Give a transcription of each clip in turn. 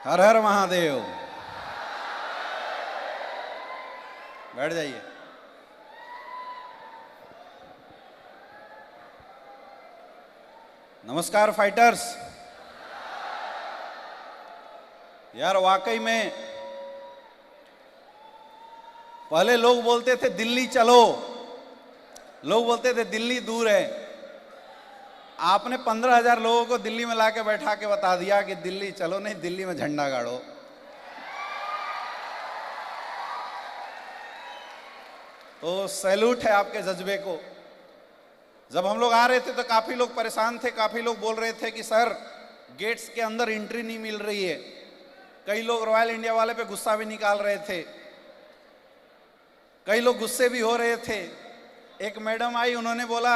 हर हर महादेव। बैठ जाइए। नमस्कार फाइटर्स। यार वाकई में पहले लोग बोलते थे दिल्ली चलो, लोग बोलते थे दिल्ली दूर है। आपने 15,000 लोगों को दिल्ली में लाके बैठा के बता दिया कि दिल्ली चलो नहीं, दिल्ली में झंडा गाड़ो। तो सैल्यूट है आपके जज्बे को। जब हम लोग आ रहे थे तो काफी लोग परेशान थे, काफी लोग बोल रहे थे कि सर गेट्स के अंदर एंट्री नहीं मिल रही है। कई लोग रॉयल इंडिया वाले पे गुस्सा भी निकाल रहे थे, कई लोग गुस्से भी हो रहे थे। एक मैडम आई, उन्होंने बोला,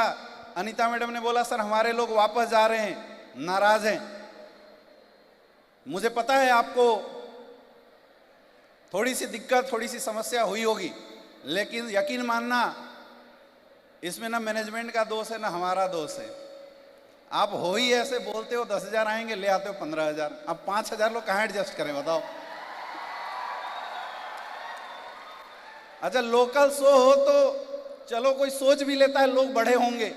अनीता मैडम ने बोला सर हमारे लोग वापस जा रहे हैं, नाराज हैं। मुझे पता है आपको थोड़ी सी दिक्कत, थोड़ी सी समस्या हुई होगी, लेकिन यकीन मानना इसमें ना मैनेजमेंट का दोष है ना हमारा दोष है। आप हो ही ऐसे बोलते हो 10,000 आएंगे, ले आते हो 15,000। अब 5,000 लोग कहाँ एडजस्ट करें बताओ। अच्छा लोकल शो हो तो चलो कोई सोच भी लेता है लोग बड़े होंगे,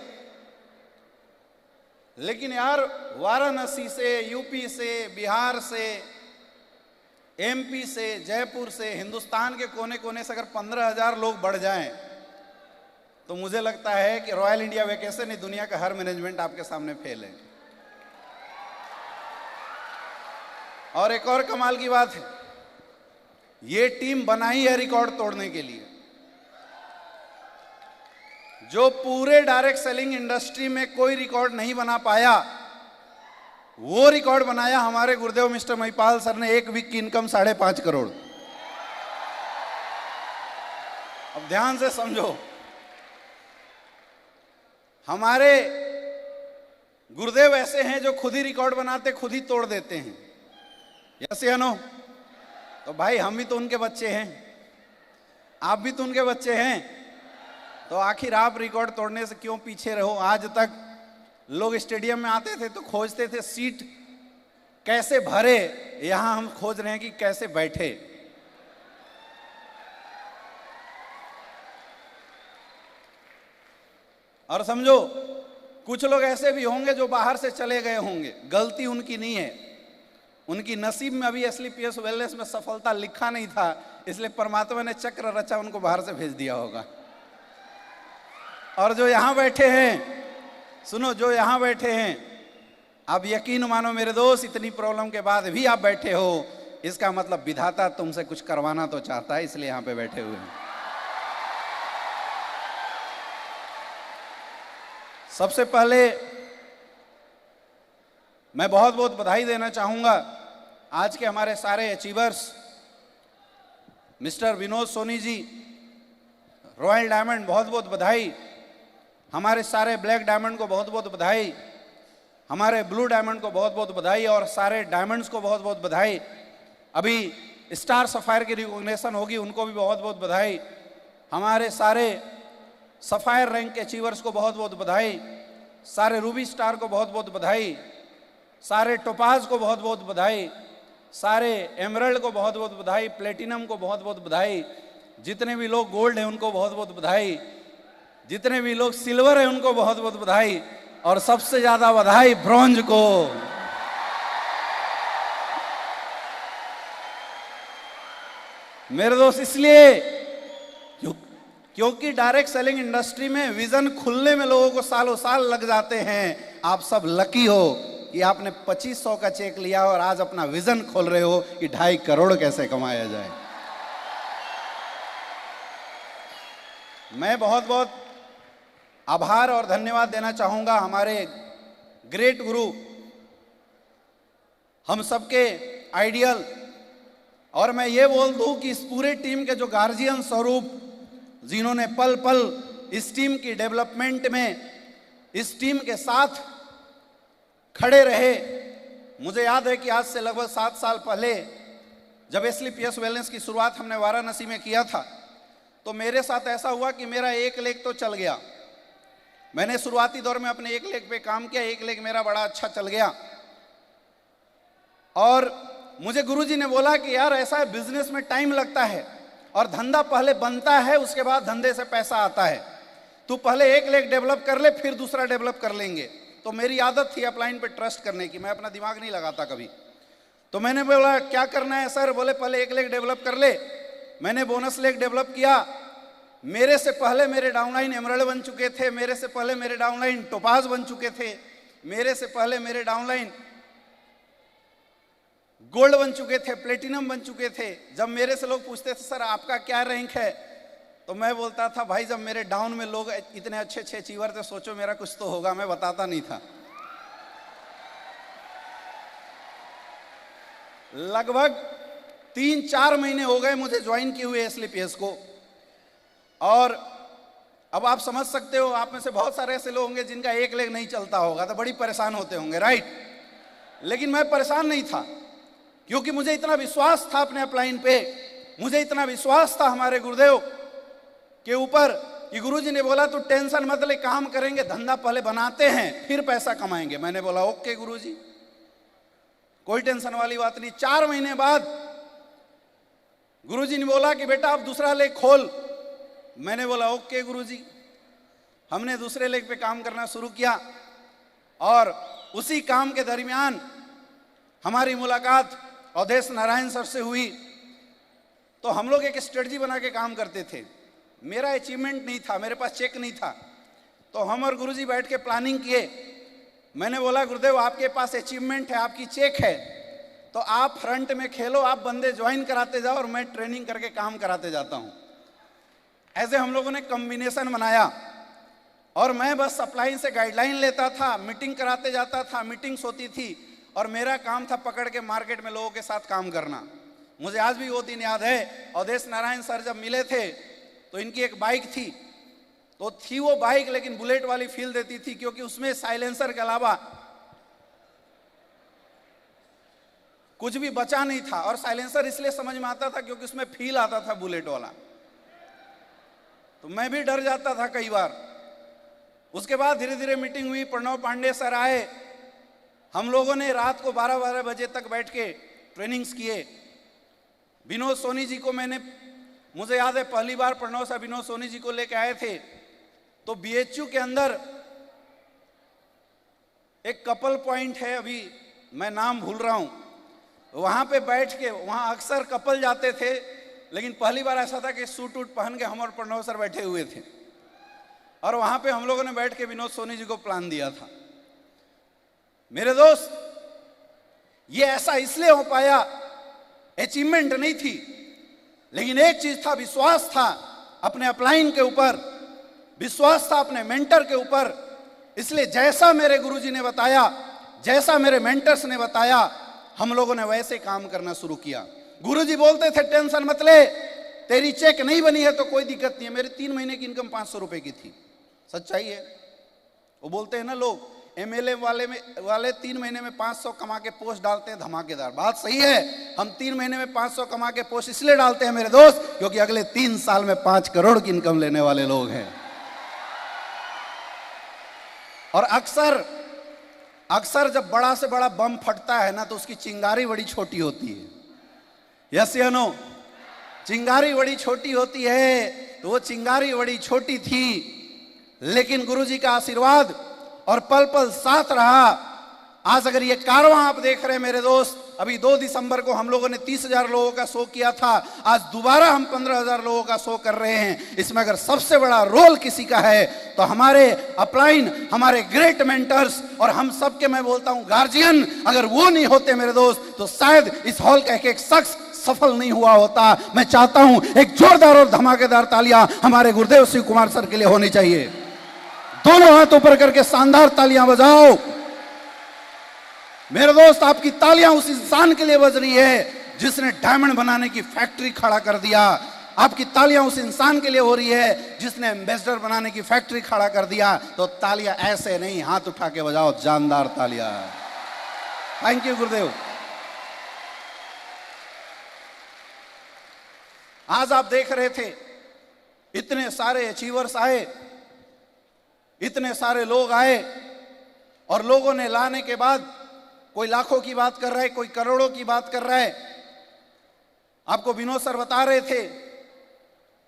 लेकिन यार वाराणसी से, यूपी से, बिहार से, एमपी से, जयपुर से, हिंदुस्तान के कोने कोने से अगर 15,000 लोग बढ़ जाएं तो मुझे लगता है कि रॉयल इंडिया वेकेशन नहीं, दुनिया का हर मैनेजमेंट आपके सामने फेल है। और एक और कमाल की बात है, ये टीम बनाई है रिकॉर्ड तोड़ने के लिए। जो पूरे डायरेक्ट सेलिंग इंडस्ट्री में कोई रिकॉर्ड नहीं बना पाया, वो रिकॉर्ड बनाया हमारे गुरुदेव मिस्टर महिपाल सर ने। एक वीक की इनकम 5.5 करोड़। अब ध्यान से समझो, हमारे गुरुदेव ऐसे हैं जो खुद ही रिकॉर्ड बनाते, खुद ही तोड़ देते हैं। यस या नो? तो भाई हम भी तो उनके बच्चे हैं, आप भी तो उनके बच्चे हैं, तो आखिर आप रिकॉर्ड तोड़ने से क्यों पीछे रहो। आज तक लोग स्टेडियम में आते थे तो खोजते थे सीट कैसे भरे, यहां हम खोज रहे हैं कि कैसे बैठे। और समझो कुछ लोग ऐसे भी होंगे जो बाहर से चले गए होंगे, गलती उनकी नहीं है, उनकी नसीब में अभी एसलीपीएस वेलनेस में सफलता लिखा नहीं था, इसलिए परमात्मा ने चक्र रचा, उनको बाहर से भेज दिया होगा। और जो यहां बैठे हैं, सुनो, जो यहां बैठे हैं, आप यकीन मानो मेरे दोस्त, इतनी प्रॉब्लम के बाद भी आप बैठे हो, इसका मतलब विधाता तुमसे कुछ करवाना तो चाहता है, इसलिए यहां पे बैठे हुए हैं। सबसे पहले मैं बहुत बहुत बधाई देना चाहूंगा आज के हमारे सारे achievers, mister Vinod Soni ji, royal diamond बहुत बहुत बधाई, हमारे सारे ब्लैक डायमंड को बहुत बहुत बधाई, हमारे ब्लू डायमंड को बहुत बहुत बधाई, और सारे डायमंड्स को बहुत बहुत बधाई। अभी स्टार सफायर की रिकॉग्निशन होगी, उनको भी बहुत बहुत बधाई। हमारे सारे सफायर रैंक के अचीवर्स को बहुत बहुत बधाई, सारे रूबी स्टार को बहुत बहुत बधाई, सारे टोपाज को बहुत बहुत बधाई, सारे एमरल्ड को बहुत बहुत बधाई, प्लेटिनम को बहुत बहुत बधाई, जितने भी लोग गोल्ड हैं उनको बहुत बहुत बधाई, जितने भी लोग सिल्वर हैं उनको बहुत बहुत बधाई, और सबसे ज्यादा बधाई ब्रॉन्ज को। मेरे दोस्त इसलिए क्योंकि डायरेक्ट सेलिंग इंडस्ट्री में विजन खुलने में लोगों को सालों साल लग जाते हैं। आप सब लकी हो कि आपने 2500 का चेक लिया और आज अपना विजन खोल रहे हो कि 2.5 करोड़ कैसे कमाया जाए। मैं बहुत बहुत आभार और धन्यवाद देना चाहूंगा हमारे ग्रेट गुरु, हम सबके आइडियल, और मैं ये बोल दूं कि इस पूरे टीम के जो गार्जियन स्वरूप, जिन्होंने पल पल इस टीम की डेवलपमेंट में इस टीम के साथ खड़े रहे। मुझे याद है कि आज से लगभग 7 साल पहले जब एसलीपीएस वेलनेस की शुरुआत हमने वाराणसी में किया था, तो मेरे साथ ऐसा हुआ कि मेरा एक लेग तो चल गया। मैंने शुरुआती दौर में अपने एक लेग पे काम किया, एक लेग मेरा बड़ा अच्छा चल गया, और मुझे गुरुजी ने बोला कि यार ऐसा है, बिजनेस में टाइम लगता है और धंधा पहले बनता है, उसके बाद धंधे से पैसा आता है। तू पहले एक लेग डेवलप कर ले, फिर दूसरा डेवलप कर लेंगे। तो मेरी आदत थी अपलाइन पे ट्रस्ट करने की, मैं अपना दिमाग नहीं लगाता कभी। तो मैंने बोला क्या करना है सर? बोले पहले एक लेग डेवलप कर ले। मैंने बोनस लेग डेवलप किया। मेरे से पहले मेरे डाउनलाइन एमराल्ड बन चुके थे, मेरे से पहले मेरे डाउनलाइन टोपाज बन चुके थे, मेरे से पहले मेरे डाउनलाइन गोल्ड बन चुके थे, प्लेटिनम बन चुके थे। जब मेरे से लोग पूछते थे सर आपका क्या रैंक है, तो मैं बोलता था भाई जब मेरे डाउन में लोग इतने अच्छे अच्छे अचीवर थे, सोचो मेरा कुछ तो होगा। मैं बताता नहीं था। लगभग 3-4 महीने हो गए मुझे ज्वाइन किए हुए एसलीपीएस को। और अब आप समझ सकते हो, आप में से बहुत सारे ऐसे लोग होंगे जिनका एक लेग नहीं चलता होगा, तो बड़ी परेशान होते होंगे, राइट? लेकिन मैं परेशान नहीं था, क्योंकि मुझे इतना विश्वास था अपने अपलाइन पे, मुझे इतना विश्वास था हमारे गुरुदेव के ऊपर कि गुरुजी ने बोला तू टेंशन मत ले, काम करेंगे, धंधा पहले बनाते हैं फिर पैसा कमाएंगे। मैंने बोला ओके गुरुजी, कोई टेंशन वाली बात नहीं। 4 महीने बाद गुरुजी ने बोला कि बेटा आप दूसरा लेग खोल। मैंने बोला ओके गुरुजी। हमने दूसरे लेग पे काम करना शुरू किया और उसी काम के दरमियान हमारी मुलाकात अवधेश नारायण सर से हुई। तो हम लोग एक स्ट्रेटजी बना के काम करते थे। मेरा अचीवमेंट नहीं था, मेरे पास चेक नहीं था, तो हम और गुरुजी बैठ के प्लानिंग किए। मैंने बोला गुरुदेव आपके पास अचीवमेंट है, आपकी चेक है, तो आप फ्रंट में खेलो, आप बंदे ज्वाइन कराते जाओ और मैं ट्रेनिंग करके काम कराते जाता हूं। ऐसे हम लोगों ने कॉम्बिनेशन बनाया और मैं बस सप्लाई से गाइडलाइन लेता था, मीटिंग कराते जाता था, मीटिंग्स होती थी और मेरा काम था पकड़ के मार्केट में लोगों के साथ काम करना। मुझे आज भी वो दिन याद है, अवधेश नारायण सर जब मिले थे तो इनकी एक बाइक थी, तो थी वो बाइक लेकिन बुलेट वाली फील देती थी, क्योंकि उसमें साइलेंसर के अलावा कुछ भी बचा नहीं था। और साइलेंसर इसलिए समझ में आता था क्योंकि उसमें फील आता था बुलेट वाला, तो मैं भी डर जाता था कई बार। उसके बाद धीरे धीरे मीटिंग हुई, प्रणव पांडे सर आए, हम लोगों ने रात को 12-12 बजे तक बैठ के ट्रेनिंग्स किए। विनोद सोनी जी को मुझे याद है पहली बार प्रणव सर विनोद सोनी जी को लेके आए थे, तो बीएचयू के अंदर एक कपल पॉइंट है, अभी मैं नाम भूल रहा हूं, वहां पे बैठ के, वहां अक्सर कपल जाते थे, लेकिन पहली बार ऐसा था कि सूट वूट पहन के हम और प्रणव सर बैठे हुए थे और वहां पे हम लोगों ने बैठ के विनोद सोनी जी को प्लान दिया था। मेरे दोस्त, ये ऐसा इसलिए हो पाया, अचीवमेंट नहीं थी, लेकिन एक चीज था, विश्वास था अपने अपलाइन के ऊपर, विश्वास था अपने मेंटर के ऊपर। इसलिए जैसा मेरे गुरुजी ने बताया, जैसा मेरे मेंटर्स ने बताया, हम लोगों ने वैसे काम करना शुरू किया। गुरुजी बोलते थे टेंशन मत ले, तेरी चेक नहीं बनी है तो कोई दिक्कत नहीं है। मेरे 3 महीने की इनकम 500 रुपए की थी, सच्चाई है। वो बोलते हैं ना लोग, एमएलए वाले 3 महीने में 500 कमा के पोस्ट डालते हैं, धमाकेदार। बात सही है, हम 3 महीने में 500 कमा के पोस्ट इसलिए डालते हैं मेरे दोस्त, क्योंकि अगले 3 साल में 5 करोड़ की इनकम लेने वाले लोग हैं। और अक्सर जब बड़ा से बड़ा बम फटता है ना, तो उसकी चिंगारी बड़ी छोटी होती है। यस या नो? चिंगारी बड़ी छोटी होती है, तो वो चिंगारी बड़ी छोटी थी, लेकिन गुरुजी का आशीर्वाद और पल पल साथ रहा। आज अगर ये कारवां आप देख रहे हैं मेरे दोस्त, अभी 2 दिसंबर को हम लोगों ने 30,000 लोगों का शो किया था, आज दोबारा हम 15,000 लोगों का शो कर रहे हैं। इसमें अगर सबसे बड़ा रोल किसी का है तो हमारे अपलाइन, हमारे ग्रेट मेंटर्स और हम सबके, मैं बोलता हूं गार्जियन, अगर वो नहीं होते मेरे दोस्त तो शायद इस हॉल का एक शख्स सफल नहीं हुआ होता। मैं चाहता हूं एक जोरदार और धमाकेदार तालियां हमारे गुरुदेव शिव कुमार सर के लिए होनी चाहिए। दोनों हाथ ऊपर करके शानदार तालियां बजाओ मेरे दोस्त। आपकी तालियां उस इंसान के लिए बज रही है जिसने डायमंड बनाने की फैक्ट्री खड़ा कर दिया। आपकी तालियां उस इंसान के लिए हो रही है जिसने एम्बेसडर बनाने की फैक्ट्री खड़ा कर दिया। तो तालियां ऐसे नहीं, हाथ उठा के बजाओ, जानदार तालियां। थैंक यू गुरुदेव। आज आप देख रहे थे इतने सारे अचीवर्स आए, इतने सारे लोग आए और लोगों ने लाने के बाद कोई लाखों की बात कर रहा है, कोई करोड़ों की बात कर रहा है। आपको विनोद सर बता रहे थे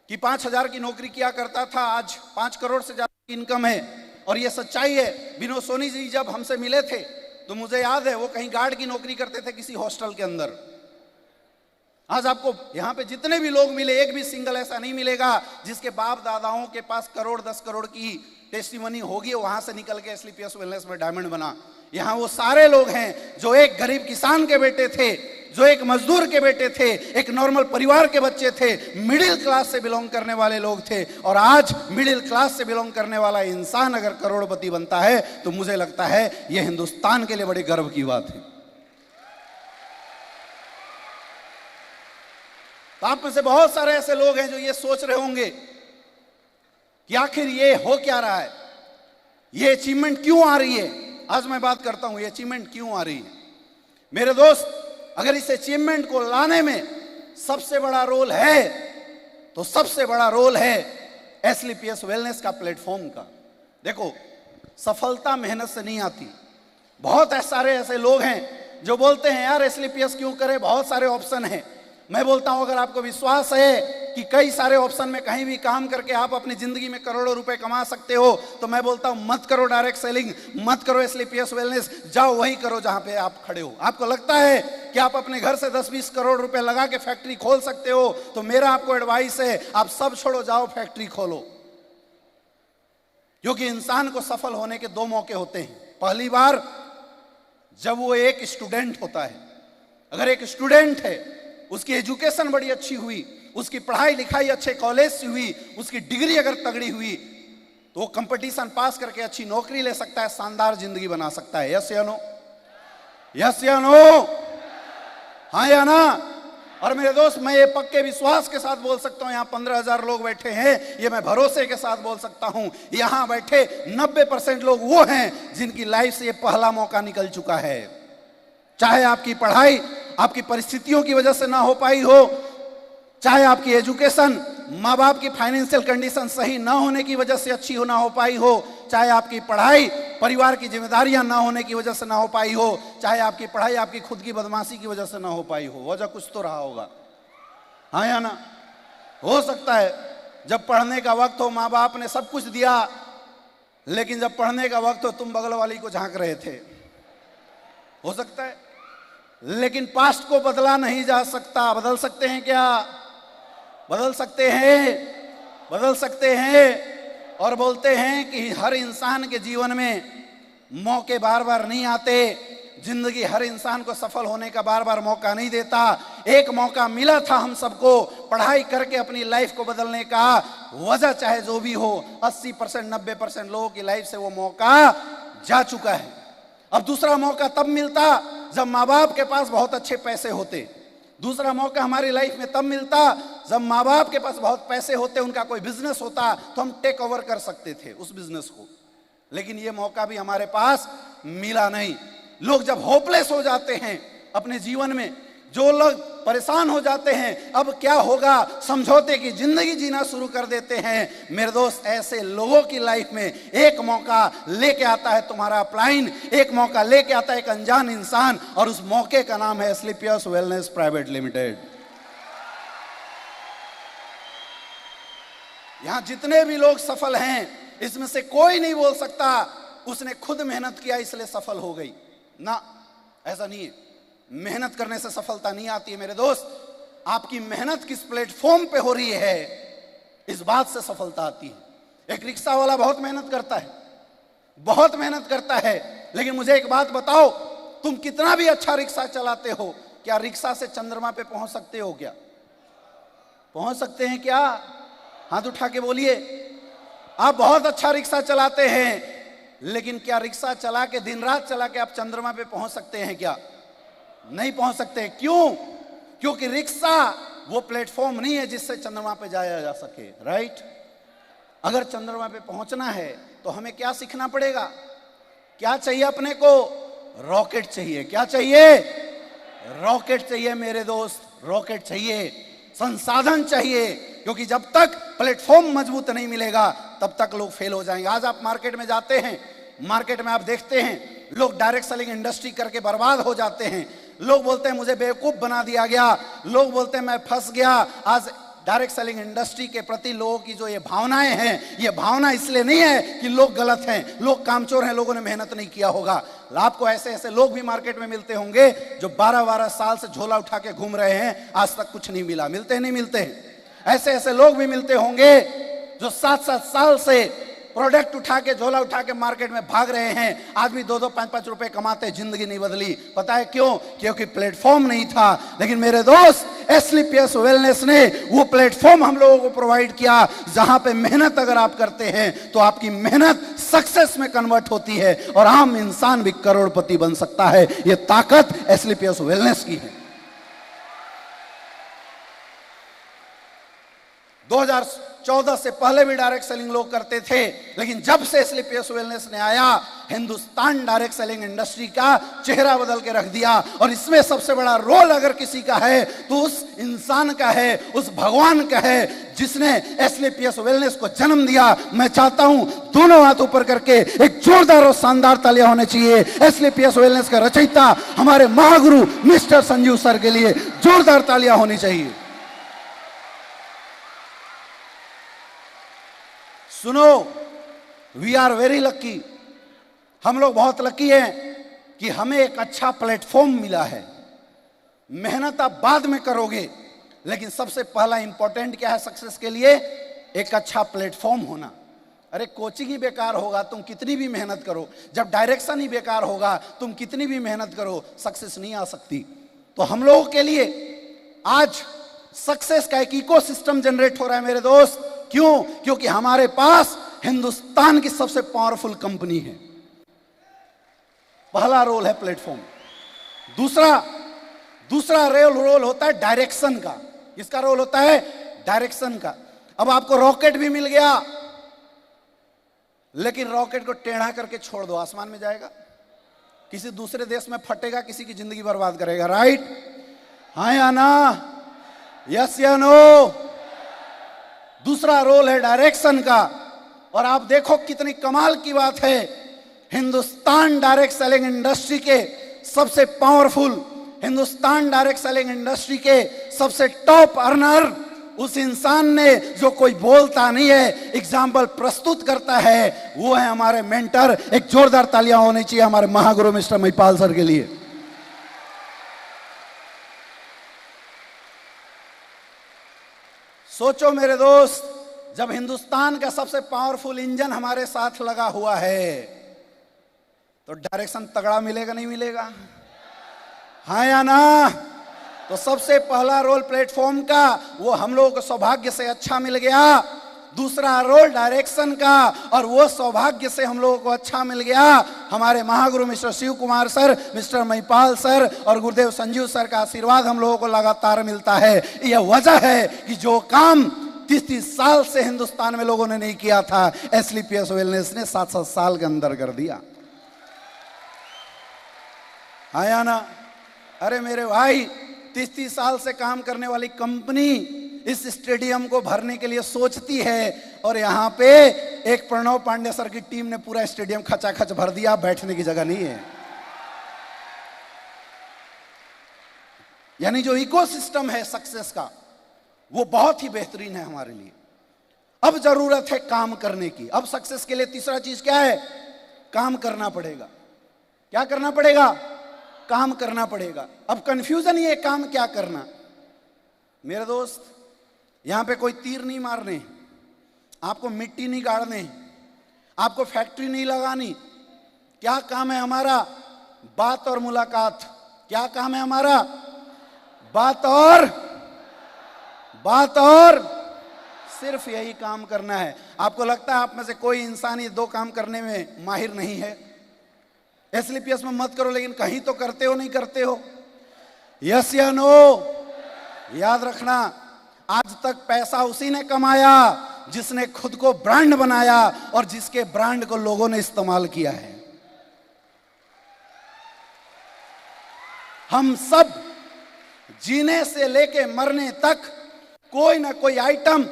कि 5,000 की नौकरी किया करता था, आज 5 करोड़ से ज्यादा की इनकम है, और ये सच्चाई है। विनोद सोनी जी जब हमसे मिले थे तो मुझे याद है वो कहीं गार्ड की नौकरी करते थे किसी हॉस्टल के अंदर। आज आपको यहां पे जितने भी लोग मिले, एक भी सिंगल ऐसा नहीं मिलेगा जिसके बाप दादाओं के पास करोड़ 10 करोड़ की टेस्टिमनी होगी, वहां से निकल के एसलीपीएस वेलनेस में डायमंड बना। यहां वो सारे लोग हैं जो एक गरीब किसान के बेटे थे, जो एक मजदूर के बेटे थे, एक नॉर्मल परिवार के बच्चे थे, मिडिल क्लास से बिलोंग करने वाले लोग थे। और आज मिडिल क्लास से बिलोंग करने वाला इंसान अगर करोड़पति बनता है तो मुझे लगता है यह हिंदुस्तान के लिए बड़े गर्व की बात है। तो आप में से बहुत सारे ऐसे लोग हैं जो ये सोच रहे होंगे कि आखिर ये हो क्या रहा है, ये अचीवमेंट क्यों आ रही है। आज मैं बात करता हूं ये अचीवमेंट क्यों आ रही है। मेरे दोस्त, अगर इस अचीवमेंट को लाने में सबसे बड़ा रोल है तो सबसे बड़ा रोल है एसलीपीएस वेलनेस का, प्लेटफॉर्म का। देखो, सफलता मेहनत से नहीं आती। बहुत सारे ऐसे लोग हैं जो बोलते हैं यार एसलीपीएस क्यों करें, बहुत सारे ऑप्शन हैं। मैं बोलता हूं अगर आपको विश्वास है कि कई सारे ऑप्शन में कहीं भी काम करके आप अपनी जिंदगी में करोड़ों रुपए कमा सकते हो, तो मैं बोलता हूं मत करो डायरेक्ट सेलिंग, मत करो एसलीपीएस वेलनेस, जाओ वही करो जहां पे आप खड़े हो। आपको लगता है कि आप अपने घर से 10-20 करोड़ रुपए लगा के फैक्ट्री खोल सकते हो, तो मेरा आपको एडवाइस है आप सब छोड़ो, जाओ फैक्ट्री खोलो। क्योंकि इंसान को सफल होने के 2 मौके होते हैं। पहली बार जब वो एक स्टूडेंट होता है। अगर एक स्टूडेंट है, उसकी एजुकेशन बड़ी अच्छी हुई, उसकी पढ़ाई लिखाई अच्छे कॉलेज से हुई, उसकी डिग्री अगर तगड़ी हुई, तो वो कंपटीशन पास करके अच्छी नौकरी ले सकता है, शानदार जिंदगी बना सकता है। यस या नो? यस या नो? हाँ या ना? और मेरे दोस्त, मैं ये पक्के विश्वास के साथ बोल सकता हूं, यहां 15,000 लोग बैठे हैं, ये मैं भरोसे के साथ बोल सकता हूं, यहां बैठे 90% लोग वो हैं जिनकी लाइफ से ये पहला मौका निकल चुका है। चाहे आपकी पढ़ाई आपकी परिस्थितियों की वजह से ना हो पाई हो, चाहे आपकी एजुकेशन माँ बाप की फाइनेंशियल कंडीशन सही ना होने की वजह से अच्छी ना हो पाई हो, चाहे आपकी पढ़ाई परिवार की जिम्मेदारियां ना होने की वजह से ना हो पाई हो, चाहे आपकी पढ़ाई आपकी खुद की बदमाशी की वजह से ना हो पाई हो, वजह कुछ तो रहा होगा। हाँ या ना? हो सकता है जब पढ़ने का वक्त हो माँ बाप ने सब कुछ दिया, लेकिन जब पढ़ने का वक्त हो तुम बगल वाली को झांक रहे थे। हो सकता है, लेकिन पास्ट को बदला नहीं जा सकता। बदल सकते हैं क्या? बदल सकते हैं, बदल सकते हैं। और बोलते हैं कि हर इंसान के जीवन में मौके बार बार नहीं आते, जिंदगी हर इंसान को सफल होने का बार बार मौका नहीं देता। एक मौका मिला था हम सबको पढ़ाई करके अपनी लाइफ को बदलने का, वजह चाहे जो भी हो, 80% 90% लोगों की लाइफ से वो मौका जा चुका है। अब दूसरा मौका तब मिलता जब माँ बाप के पास बहुत अच्छे पैसे होते। दूसरा मौका हमारी लाइफ में तब मिलता जब माँ बाप के पास बहुत पैसे होते, उनका कोई बिजनेस होता तो हम टेक ओवर कर सकते थे उस बिजनेस को। लेकिन ये मौका भी हमारे पास मिला नहीं। लोग जब होपलेस हो जाते हैं अपने जीवन में, जो लोग परेशान हो जाते हैं अब क्या होगा, समझौते की जिंदगी जीना शुरू कर देते हैं। मेरे दोस्त, ऐसे लोगों की लाइफ में एक मौका लेके आता है तुम्हारा अपलाइन, एक मौका लेके आता है एक अनजान इंसान, और उस मौके का नाम है एसलीपीएस वेलनेस प्राइवेट लिमिटेड। यहां जितने भी लोग सफल हैं, इसमें से कोई नहीं बोल सकता उसने खुद मेहनत किया इसलिए सफल हो गई ना, ऐसा नहीं है। मेहनत करने से सफलता नहीं आती है मेरे दोस्त, आपकी मेहनत किस प्लेटफॉर्म पे हो रही है इस बात से सफलता आती है। एक रिक्शा वाला बहुत मेहनत करता है, बहुत मेहनत करता है, लेकिन मुझे एक बात बताओ, तुम कितना भी अच्छा रिक्शा चलाते हो, क्या रिक्शा से चंद्रमा पे पहुंच सकते हो? क्या पहुंच सकते हैं? क्या हाथ उठा के बोलिए। आप बहुत अच्छा रिक्शा चलाते हैं, लेकिन क्या रिक्शा चला के दिन रात चला के आप चंद्रमा पे पहुंच सकते हैं? क्या नहीं पहुंच सकते। क्यों? क्योंकि रिक्शा वो प्लेटफॉर्म नहीं है जिससे चंद्रमा पे जाया जा सके, राइट? अगर चंद्रमा पे पहुंचना है तो हमें क्या सीखना पड़ेगा? क्या चाहिए अपने को? रॉकेट चाहिए। क्या चाहिए? रॉकेट चाहिए मेरे दोस्त, रॉकेट चाहिए, संसाधन चाहिए। क्योंकि जब तक प्लेटफॉर्म मजबूत नहीं मिलेगा तब तक लोग फेल हो जाएंगे। आज आप मार्केट में जाते हैं, मार्केट में आप देखते हैं लोग डायरेक्ट सेलिंग इंडस्ट्री करके बर्बाद हो जाते हैं। लोग बोलते हैं मुझे बेवकूफ बना दिया गया, लोग बोलते हैं मैं फंस गया। आज डायरेक्ट सेलिंग इंडस्ट्री के प्रति लोगों की जो ये भावनाएं हैं, ये भावना इसलिए नहीं है कि लोग गलत हैं, लोग कामचोर हैं, लोगों ने मेहनत नहीं किया होगा। आपको ऐसे ऐसे लोग भी मार्केट में मिलते होंगे जो 12-12 साल से झोला उठा के घूम रहे हैं, आज तक कुछ नहीं मिला। मिलते हैं नहीं मिलते हैं? ऐसे ऐसे लोग भी मिलते होंगे जो 7-7 साल से प्रोडक्ट उठा के झोला उठा के मार्केट में भाग रहे हैं, आदमी 2-2 5-5 रुपए कमाते, जिंदगी नहीं बदली। पता है क्यों? क्योंकि प्लेटफॉर्म नहीं था। लेकिन मेरे दोस्त, एसलीपीएस वेलनेस ने वो प्लेटफॉर्म हम लोगों को प्रोवाइड किया जहां पे मेहनत अगर आप करते हैं तो आपकी मेहनत सक्सेस में कन्वर्ट होती है और आम इंसान भी करोड़पति बन सकता है। ये ताकत एसलीपीएस वेलनेस की है। 2014 से पहले भी डायरेक्ट सेलिंग लोग करते थे, लेकिन जब से एसलीपीएस वेलनेस ने आया, हिंदुस्तान डायरेक्ट सेलिंग इंडस्ट्री का चेहरा बदल के रख दिया। और इसमें सबसे बड़ा रोल अगर किसी का है तो उस इंसान का है, उस भगवान का है जिसने एसलीपीएस वेलनेस को जन्म दिया। मैं चाहता हूं दोनों हाथ ऊपर करके एक जोरदार और शानदार तालियां होने चाहिए एसलीपीएस वेलनेस का रचयिता हमारे महागुरु मिस्टर संजीव सर के लिए जोरदार तालियां होनी चाहिए। सुनो, वी आर वेरी लकी। हम लोग बहुत लकी हैं कि हमें एक अच्छा प्लेटफॉर्म मिला है। मेहनत आप बाद में करोगे, लेकिन सबसे पहला इंपॉर्टेंट क्या है सक्सेस के लिए? एक अच्छा प्लेटफॉर्म होना। अरे कोचिंग ही बेकार होगा, तुम कितनी भी मेहनत करो। जब डायरेक्शन ही बेकार होगा, तुम कितनी भी मेहनत करो, सक्सेस नहीं आ सकती। तो हम लोगों के लिए आज सक्सेस का एक इकोसिस्टम जनरेट हो रहा है मेरे दोस्त। क्यों? क्योंकि हमारे पास हिंदुस्तान की सबसे पावरफुल कंपनी है। पहला रोल है प्लेटफॉर्म। दूसरा रोल होता है डायरेक्शन का। किसका रोल होता है? डायरेक्शन का। अब आपको रॉकेट भी मिल गया, लेकिन रॉकेट को टेढ़ा करके छोड़ दो, आसमान में जाएगा, किसी दूसरे देश में फटेगा, किसी की जिंदगी बर्बाद करेगा। राइट? हाँ या ना? यस या नो? दूसरा रोल है डायरेक्शन का। और आप देखो कितनी कमाल की बात है, हिंदुस्तान डायरेक्ट सेलिंग इंडस्ट्री के सबसे powerful, Hindustan direct selling industry के सबसे टॉप अर्नर, उस इंसान ने जो कोई बोलता नहीं है, एग्जाम्पल प्रस्तुत करता है, वो है हमारे मेंटर। एक जोरदार तालियां होनी चाहिए हमारे महागुरु मिस्टर महिपाल सर के लिए। सोचो मेरे दोस्त, जब हिंदुस्तान का सबसे पावरफुल इंजन हमारे साथ लगा हुआ है तो डायरेक्शन तगड़ा मिलेगा नहीं मिलेगा? हाँ या ना? तो सबसे पहला रोल प्लेटफॉर्म का, वो हम लोगों को सौभाग्य से अच्छा मिल गया। दूसरा रोल डायरेक्शन का, और वो सौभाग्य से हम लोगों को अच्छा मिल गया। हमारे महागुरु mister Shiv Kumar sir, mister Mahipal sir और गुरुदेव संजीव सर का आशीर्वाद हम लोगों को लगातार मिलता है। यह वजह है कि जो काम 30-30 साल से हिंदुस्तान में लोगों ने नहीं किया था, एसलीपीएस वेलनेस ने 7-7 साल के अंदर कर दिया। आया ना? अरे मेरे भाई, 30-30 साल से काम करने वाली कंपनी इस स्टेडियम को भरने के लिए सोचती है, और यहां पे एक प्रणव पांडे सर की टीम ने पूरा स्टेडियम खचाखच भर दिया। बैठने की जगह नहीं है। यानी जो इकोसिस्टम है सक्सेस का, वो बहुत ही बेहतरीन है हमारे लिए। अब जरूरत है काम करने की। अब सक्सेस के लिए तीसरा चीज क्या है? काम करना पड़ेगा। क्या करना पड़ेगा? काम करना पड़ेगा। अब कंफ्यूजन ये, काम क्या करना? मेरे दोस्त, यहां पे कोई तीर नहीं मारने, आपको मिट्टी नहीं गाड़ने, आपको फैक्ट्री नहीं लगानी। क्या काम है हमारा? बात और मुलाकात। क्या काम है हमारा? बात और सिर्फ यही काम करना है। आपको लगता है आप में से कोई इंसान ये 2 काम करने में माहिर नहीं है? एसलीपीएस में मत करो, लेकिन कहीं तो करते हो नहीं करते हो? यस या नो? याद रखना, आज तक पैसा उसी ने कमाया जिसने खुद को ब्रांड बनाया और जिसके ब्रांड को लोगों ने इस्तेमाल किया है। हम सब जीने से लेके मरने तक कोई ना कोई आइटम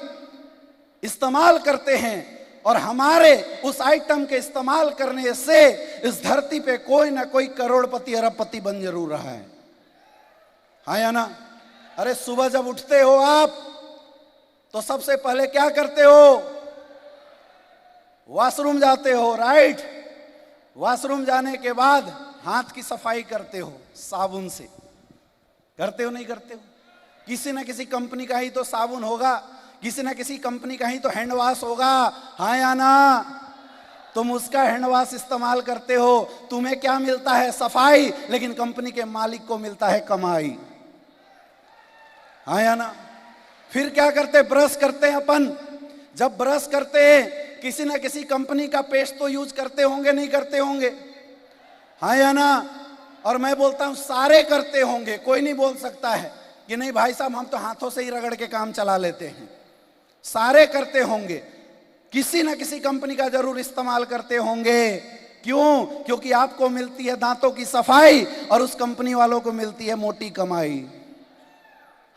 इस्तेमाल करते हैं, और हमारे उस आइटम के इस्तेमाल करने से इस धरती पे कोई ना कोई करोड़पति अरबपति बन जरूर रहा है। हाँ या ना? अरे सुबह जब उठते हो आप तो सबसे पहले क्या करते हो? वॉशरूम जाते हो, राइट? वॉशरूम जाने के बाद हाथ की सफाई करते हो साबुन से। करते हो नहीं करते हो? किसी ना किसी कंपनी का ही तो साबुन होगा, किसी ना किसी कंपनी का ही तो हैंड वॉश होगा। हाँ या ना? तुम उसका हैंड वॉश इस्तेमाल करते हो, तुम्हें क्या मिलता है? सफाई, लेकिन कंपनी के मालिक को मिलता है कमाई। हाँ या ना? फिर क्या करते? ब्रश करते हैं अपन। जब ब्रश करते हैं किसी ना किसी कंपनी का पेस्ट तो यूज करते होंगे, नहीं करते होंगे? हाँ या ना? और मैं बोलता हूं सारे करते होंगे, कोई नहीं बोल सकता है कि नहीं भाई साहब हम तो हाथों से ही रगड़ के काम चला लेते हैं। सारे करते होंगे, किसी ना किसी कंपनी का जरूर इस्तेमाल करते होंगे। क्यों? क्योंकि आपको मिलती है दांतों की सफाई और उस कंपनी वालों को मिलती है मोटी कमाई।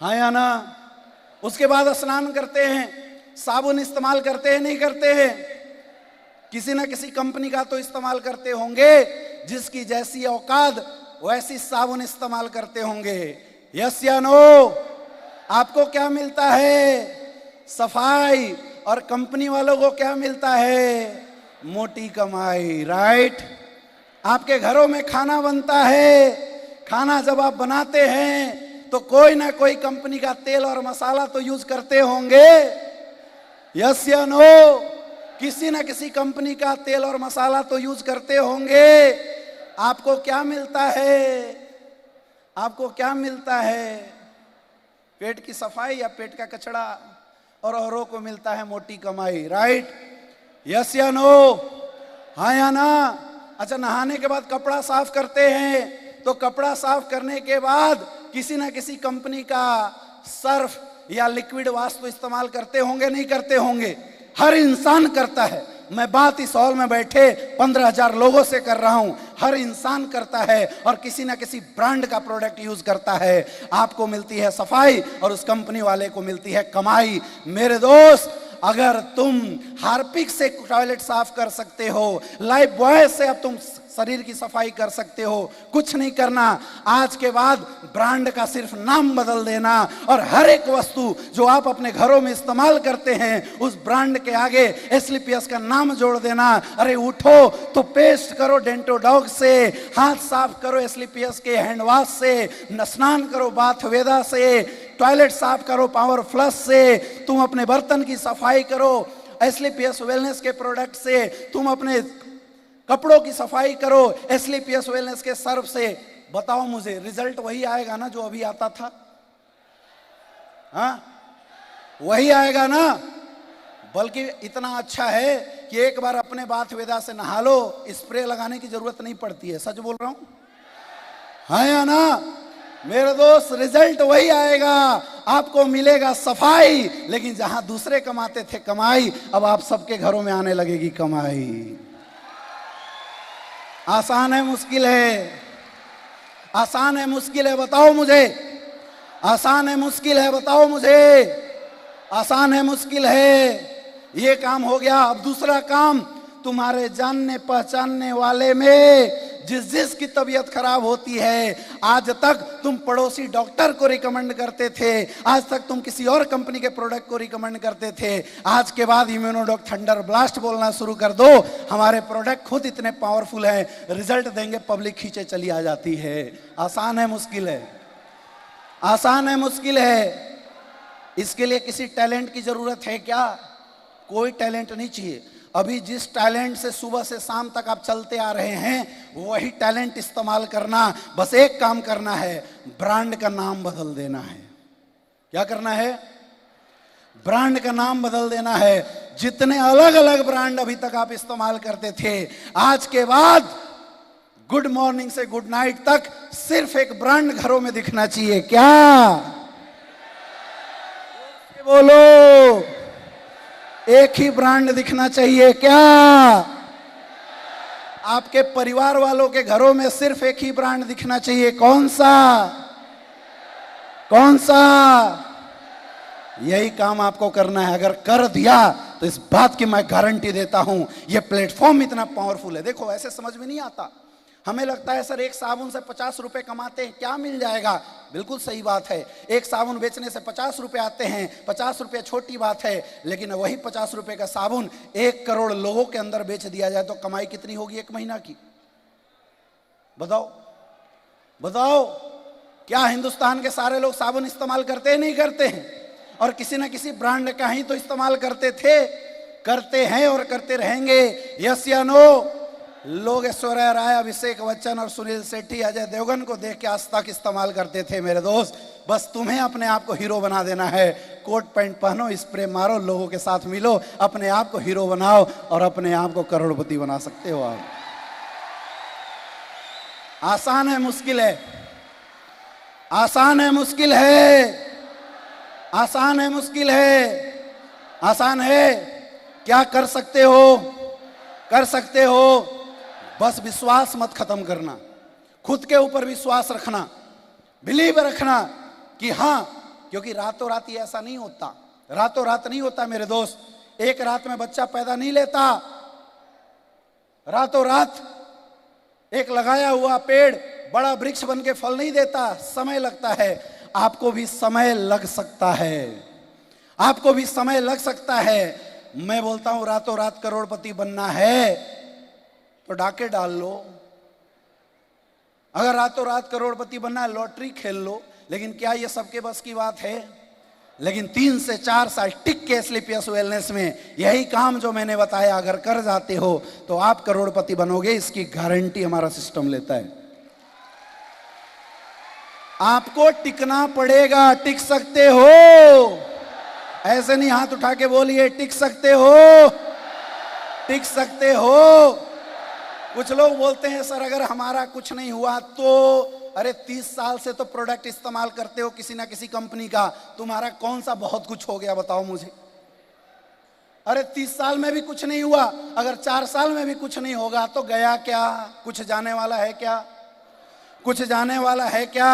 हाँ या ना? उसके बाद स्नान करते हैं, साबुन इस्तेमाल करते हैं, नहीं करते हैं? किसी ना किसी कंपनी का तो इस्तेमाल करते होंगे, जिसकी जैसी औकात वैसी साबुन इस्तेमाल करते होंगे। यस या नो? आपको क्या मिलता है? सफाई। और कंपनी वालों को क्या मिलता है? मोटी कमाई, राइट? आपके घरों में खाना बनता है, खाना जब आप बनाते हैं तो कोई ना कोई कंपनी का तेल और मसाला तो यूज करते होंगे। यस या नो? किसी ना किसी कंपनी का तेल और मसाला तो यूज करते होंगे। आपको क्या मिलता है? आपको क्या मिलता है? पेट की सफाई या पेट का कचड़ा? और औरों को मिलता है मोटी कमाई, राइट? यस या नो? हाँ या ना? अच्छा, नहाने के बाद कपड़ा साफ करते हैं, तो कपड़ा साफ करने के बाद किसी ना किसी कंपनी का सर्फ या लिक्विड वॉश तो इस्तेमाल करते होंगे, नहीं करते होंगे? हर इंसान करता है। मैं बात इस हॉल में बैठे 15,000 लोगों से कर रहा हूं। हर इंसान करता है और किसी ना किसी ब्रांड का प्रोडक्ट यूज करता है। आपको मिलती है सफाई और उस कंपनी वाले को मिलती है कमाई। मेरे दोस्त, अगर तुम हार्पिक से टॉयलेट साफ कर सकते हो, लाइफ बॉय से अब तुम शरीर की सफाई कर सकते हो, कुछ नहीं करना। आज के बाद ब्रांड का सिर्फ नाम बदल देना और हर एक वस्तु जो आप अपने घरों में इस्तेमाल करते हैं उस ब्रांड के आगे एस्क्लेपियस का नाम जोड़ देना। अरे उठो तो पेस्ट करो डेंटोडॉग से, हाथ साफ करो एस्क्लेपियस के हैंड वॉश से, स्नान करो बाथ वेदा से, टॉयलेट साफ करो पावर फ्लश से, तुम अपने बर्तन की सफाई करो एस्क्लेपियस वेलनेस के प्रोडक्ट से, तुम अपने कपड़ों की सफाई करो एस्क्लेपियस वेलनेस के सर्फ से। बताओ मुझे, रिजल्ट वही आएगा ना जो अभी आता था? हाँ, वही आएगा ना? बल्कि इतना अच्छा है कि एक बार अपने बाथ वेदा से नहा लो, स्प्रे लगाने की जरूरत नहीं पड़ती है। सच बोल रहा हूं? हाँ या ना? मेरे दोस्त, रिजल्ट वही आएगा, आपको मिलेगा सफाई, लेकिन जहां दूसरे कमाते थे कमाई, अब आप सबके घरों में आने लगेगी कमाई। आसान है मुश्किल है? आसान है मुश्किल है? बताओ मुझे। आसान है मुश्किल है? बताओ मुझे। आसान है मुश्किल है? ये काम हो गया। अब दूसरा काम, तुम्हारे जानने पहचानने वाले में जिस की तबीयत खराब होती है, आज तक तुम पड़ोसी डॉक्टर को रिकमेंड करते थे, आज तक तुम किसी और कंपनी के प्रोडक्ट को रिकमेंड करते थे, आज के बाद इम्यूनोडॉक थंडर ब्लास्ट बोलना शुरू कर दो। हमारे प्रोडक्ट खुद इतने पावरफुल हैं, रिजल्ट देंगे, पब्लिक खींचे चली आ जाती है। आसान है मुश्किल है? आसान है मुश्किल है? इसके लिए किसी टैलेंट की जरूरत है क्या? कोई टैलेंट नहीं चाहिए। अभी जिस टैलेंट से सुबह से शाम तक आप चलते आ रहे हैं वही टैलेंट इस्तेमाल करना। बस एक काम करना है, ब्रांड का नाम बदल देना है। क्या करना है? ब्रांड का नाम बदल देना है। जितने अलग अलग ब्रांड अभी तक आप इस्तेमाल करते थे, आज के बाद गुड मॉर्निंग से गुड नाइट तक सिर्फ एक ब्रांड घरों में दिखना चाहिए। क्या बोलो? एक ही ब्रांड दिखना चाहिए। क्या आपके परिवार वालों के घरों में सिर्फ एक ही ब्रांड दिखना चाहिए? कौन सा? कौन सा? यही काम आपको करना है। अगर कर दिया तो इस बात की मैं गारंटी देता हूं, यह प्लेटफॉर्म इतना पावरफुल है। देखो ऐसे समझ में नहीं आता, हमें लगता है सर एक साबुन से 50 रुपए कमाते हैं, क्या मिल जाएगा। बिल्कुल सही बात है, एक साबुन बेचने से 50 रुपए आते हैं, 50 रुपए छोटी बात है, लेकिन वही 50 रुपए का साबुन 1 करोड़ लोगों के अंदर बेच दिया जाए तो कमाई कितनी होगी एक महीना की। बताओ बताओ, क्या हिंदुस्तान के सारे लोग साबुन इस्तेमाल करते हैं? नहीं करते हैं, और किसी ना किसी ब्रांड का ही तो इस्तेमाल करते थे, करते हैं और करते रहेंगे। यस या नो? लोग ऐश्वर्या राय, अभिषेक बच्चन और सुनील शेट्टी, अजय देवगन को देख के आज तक इस्तेमाल करते थे। मेरे दोस्त, बस तुम्हें अपने आप को हीरो बना देना है। कोट पैंट पहनो, स्प्रे मारो, लोगों के साथ मिलो, अपने आप को हीरो बनाओ और अपने आप को करोड़पति बना सकते हो आप। आसान है मुश्किल है? आसान है मुश्किल है? आसान है मुश्किल है? आसान है। क्या कर सकते हो? कर सकते हो। बस विश्वास मत खत्म करना, खुद के ऊपर विश्वास रखना, बिलीव रखना कि हाँ, क्योंकि रातों रात ही ऐसा नहीं होता, रातों रात नहीं होता मेरे दोस्त। एक रात में बच्चा पैदा नहीं लेता, रातों रात एक लगाया हुआ पेड़ बड़ा वृक्ष बन के फल नहीं देता, समय लगता है। आपको भी समय लग सकता है, आपको भी समय लग सकता है। मैं बोलता हूं रातों रात करोड़पति बनना है तो डाके डाल लो। अगर रातों रात करोड़पति बनना है, लॉटरी खेल लो। लेकिन क्या ये सबके बस की बात है? लेकिन 3 से 4 साल टिक के स्लीपियस वेलनेस में यही काम जो मैंने बताया अगर कर जाते हो तो आप करोड़पति बनोगे, इसकी गारंटी हमारा सिस्टम लेता है। आपको टिकना पड़ेगा। टिक सकते हो? ऐसे नहीं हाथ उठा के बोलिए, टिक सकते हो? टिक सकते हो? कुछ लोग बोलते हैं सर अगर हमारा कुछ नहीं हुआ तो, अरे 30 साल से तो प्रोडक्ट इस्तेमाल करते हो किसी ना किसी कंपनी का, तुम्हारा कौन सा बहुत कुछ हो गया बताओ मुझे। अरे 30 साल में भी कुछ नहीं हुआ, अगर 4 साल में भी कुछ नहीं होगा तो गया क्या? कुछ जाने वाला है क्या? कुछ जाने वाला है क्या?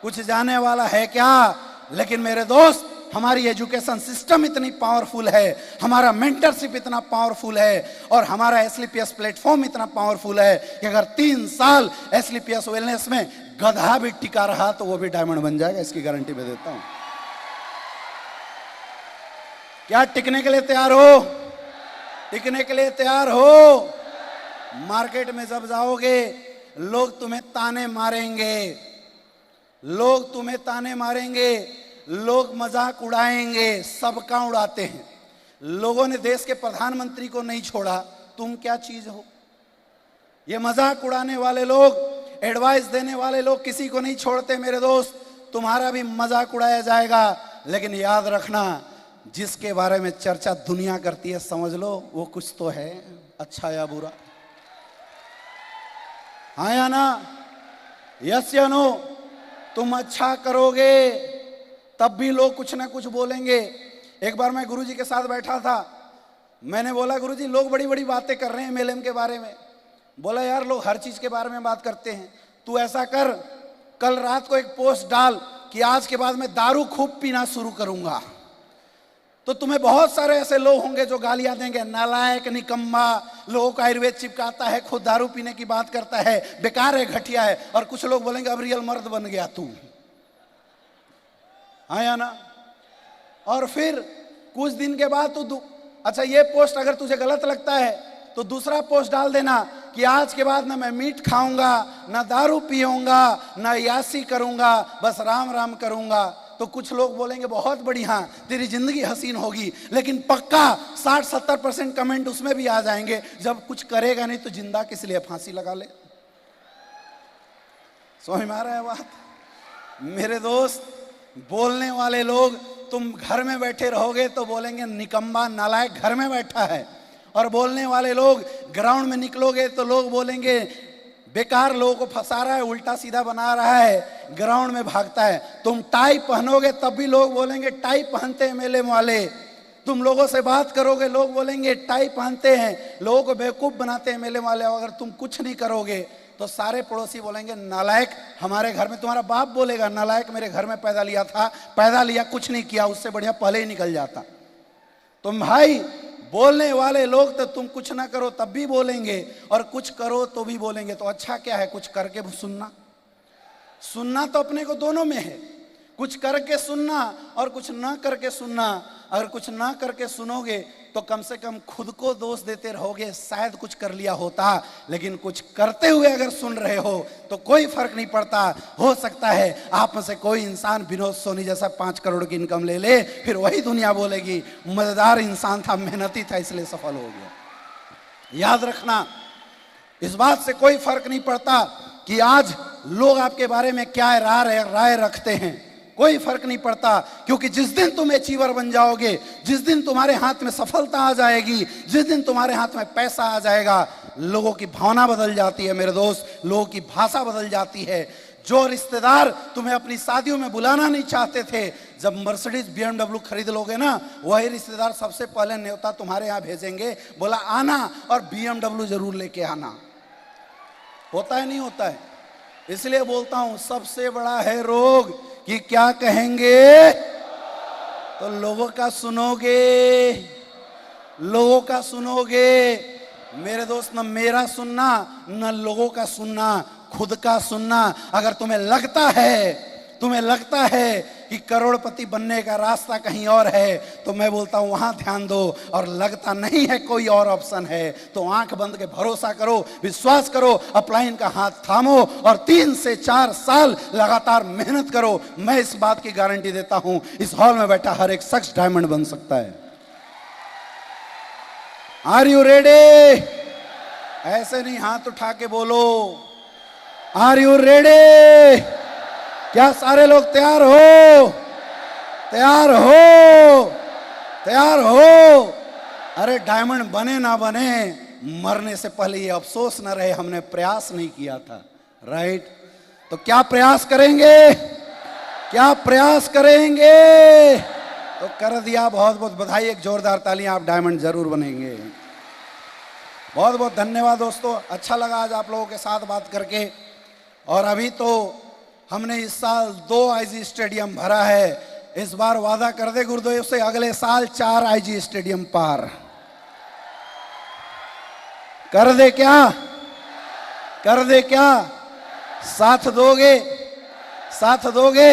कुछ जाने वाला है क्या? लेकिन मेरे दोस्त, हमारी एजुकेशन सिस्टम इतनी पावरफुल है, हमारा मेंटरशिप इतना पावरफुल है और हमारा एसलीपीएस प्लेटफॉर्म इतना पावरफुल है कि अगर 3 साल एसलीपीएस वेलनेस में गधा भी टिका रहा तो वो भी डायमंड बन जाएगा, इसकी गारंटी मैं देता हूं। क्या टिकने के लिए तैयार हो? टिकने के लिए तैयार हो? मार्केट में जब जाओगे लोग तुम्हें ताने मारेंगे, लोग तुम्हें ताने मारेंगे, लोग मजाक उड़ाएंगे, सबका उड़ाते हैं। लोगों ने देश के प्रधानमंत्री को नहीं छोड़ा, तुम क्या चीज हो? ये मजाक उड़ाने वाले लोग, एडवाइस देने वाले लोग किसी को नहीं छोड़ते मेरे दोस्त। तुम्हारा भी मजाक उड़ाया जाएगा, लेकिन याद रखना जिसके बारे में चर्चा दुनिया करती है समझ लो वो कुछ तो है, अच्छा या बुरा। हाँ या ना? यस या नो? तुम अच्छा करोगे तब भी लोग कुछ ना कुछ बोलेंगे। एक बार मैं गुरुजी के साथ बैठा था, मैंने बोला गुरुजी लोग बड़ी बड़ी बातें कर रहे हैं एमएलएम के बारे में। बोला यार लोग हर चीज के बारे में बात करते हैं, तू ऐसा कर कल रात को एक पोस्ट डाल कि आज के बाद मैं दारू खूब पीना शुरू करूंगा, तो तुम्हें बहुत सारे ऐसे लोग होंगे जो गालियां देंगे, नालायक, निकम्मा, लोगों का आयुर्वेद चिपकाता है, खुद दारू पीने की बात करता है, बेकार है, घटिया है। और कुछ लोग बोलेंगे अब रियल मर्द बन गया तू। हाँ या ना? और फिर कुछ दिन के बाद तू अच्छा ये पोस्ट अगर तुझे गलत लगता है तो दूसरा पोस्ट डाल देना कि आज के बाद ना मैं मीट खाऊंगा, ना दारू पीऊंगा, ना यासी करूंगा, बस राम राम करूंगा। तो कुछ लोग बोलेंगे बहुत बढ़िया, तेरी जिंदगी हसीन होगी, लेकिन पक्का 60-70% कमेंट उसमें भी आ जाएंगे जब कुछ करेगा नहीं तो जिंदा किस लिए, फांसी लगा ले। समझ में आ रहा है बात? मेरे दोस्त, बोलने वाले लोग तुम घर में बैठे रहोगे तो बोलेंगे निकम्मा, नालायक घर में बैठा है, और बोलने वाले लोग ग्राउंड में निकलोगे तो लोग बोलेंगे बेकार लोगों को फंसा रहा है, उल्टा सीधा बना रहा है, ग्राउंड में भागता है। तुम टाई पहनोगे तब भी लोग बोलेंगे टाई पहनते हैं एमएलएम वाले। तुम लोगों से बात करोगे लोग बोलेंगे टाई पहनते हैं, लोगों को बेवकूफ बनाते हैं एमएलएम वाले। अगर तुम कुछ नहीं करोगे तो सारे पड़ोसी बोलेंगे नालायक हमारे घर में, तुम्हारा बाप बोलेगा नालायक मेरे घर में पैदा लिया था, पैदा लिया कुछ नहीं किया, उससे बढ़िया पहले ही निकल जाता। तुम भाई बोलने वाले लोग तो तुम कुछ ना करो तब भी बोलेंगे और कुछ करो तो भी बोलेंगे, तो अच्छा क्या है कुछ करके सुनना। सुनना तो अपने को दोनों में है, कुछ करके सुनना और कुछ ना करके सुनना। अगर कुछ ना करके सुनोगे तो कम से कम खुद को दोष देते रहोगे, शायद कुछ कर लिया होता, लेकिन कुछ करते हुए अगर सुन रहे हो तो कोई फर्क नहीं पड़ता। हो सकता है आप में से कोई इंसान विनोद सोनी जैसा 5 करोड़ की इनकम ले ले, फिर वही दुनिया बोलेगी मजेदार इंसान था, मेहनती था, इसलिए सफल हो गया। याद रखना, इस बात से कोई फर्क नहीं पड़ता कि आज लोग आपके बारे में क्या राय रखते हैं, कोई फर्क नहीं पड़ता, क्योंकि जिस दिन तुम अचीवर बन जाओगे, जिस दिन तुम्हारे हाथ में सफलता आ जाएगी, जिस दिन तुम्हारे हाथ में पैसा आ जाएगा, लोगों की भावना बदल जाती है मेरे दोस्त, लोगों की भाषा बदल जाती है। जो रिश्तेदार तुम्हें अपनी शादियों में बुलाना नहीं चाहते थे, जब मर्सिडीज BMW खरीद लोगे ना, वही रिश्तेदार सबसे पहले न्योता तुम्हारे यहाँ भेजेंगे, बोला आना और BMW जरूर लेके आना। होता है नहीं होता है? इसलिए बोलता हूं सबसे बड़ा है रोग कि क्या कहेंगे तो लोगों का सुनोगे, लोगों का सुनोगे। मेरे दोस्त, न मेरा सुनना न लोगों का सुनना, खुद का सुनना। अगर तुम्हें लगता है कि करोड़पति बनने का रास्ता कहीं और है, तो मैं बोलता हूं वहां ध्यान दो, और लगता नहीं है कोई और ऑप्शन है तो आंख बंद के भरोसा करो, विश्वास करो, अपलाइन का हाथ थामो और 3 से 4 साल लगातार मेहनत करो। मैं इस बात की गारंटी देता हूं, इस हॉल में बैठा हर एक शख्स डायमंड बन सकता है। Are you ready? ऐसे नहीं, हाथ उठा के बोलो आर यू रेडी? क्या सारे लोग तैयार हो? तैयार हो? तैयार हो? अरे डायमंड बने ना बने, मरने से पहले ये अफसोस ना रहे हमने प्रयास नहीं किया था। राइट? तो क्या प्रयास करेंगे? क्या प्रयास करेंगे? तो कर दिया, बहुत बहुत बधाई, एक जोरदार तालियां, आप डायमंड जरूर बनेंगे। बहुत बहुत धन्यवाद दोस्तों, अच्छा लगा आज आप लोगों के साथ बात करके। और अभी तो हमने इस साल 2 IG स्टेडियम भरा है, इस बार वादा कर दे गुरुदेव से अगले साल 4 IG स्टेडियम पार कर दे। क्या कर दे? क्या साथ दोगे? साथ दोगे?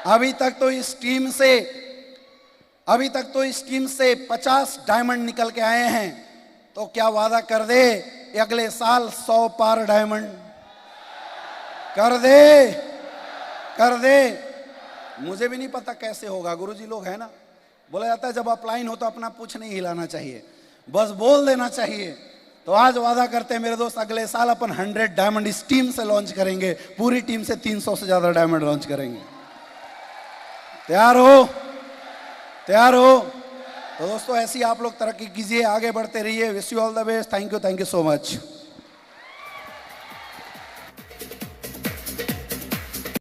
अभी तक तो इस टीम से 50 डायमंड निकल के आए हैं, तो क्या वादा कर दे अगले साल 100 पार डायमंड कर दे? कर दे। मुझे भी नहीं पता कैसे होगा, गुरुजी लोग है ना, बोला जाता है जब अपलाइन हो तो अपना पूछ नहीं हिलाना चाहिए, बस बोल देना चाहिए। तो आज वादा करते हैं मेरे दोस्त, अगले साल अपन 100 डायमंड इस टीम से लॉन्च करेंगे, पूरी टीम से 300 से ज्यादा डायमंड लॉन्च करेंगे। तैयार हो? तैयार हो? तो दोस्तों ऐसी आप लोग तरक्की कीजिए, आगे बढ़ते रहिए। Wish you all the best. Thank you so much.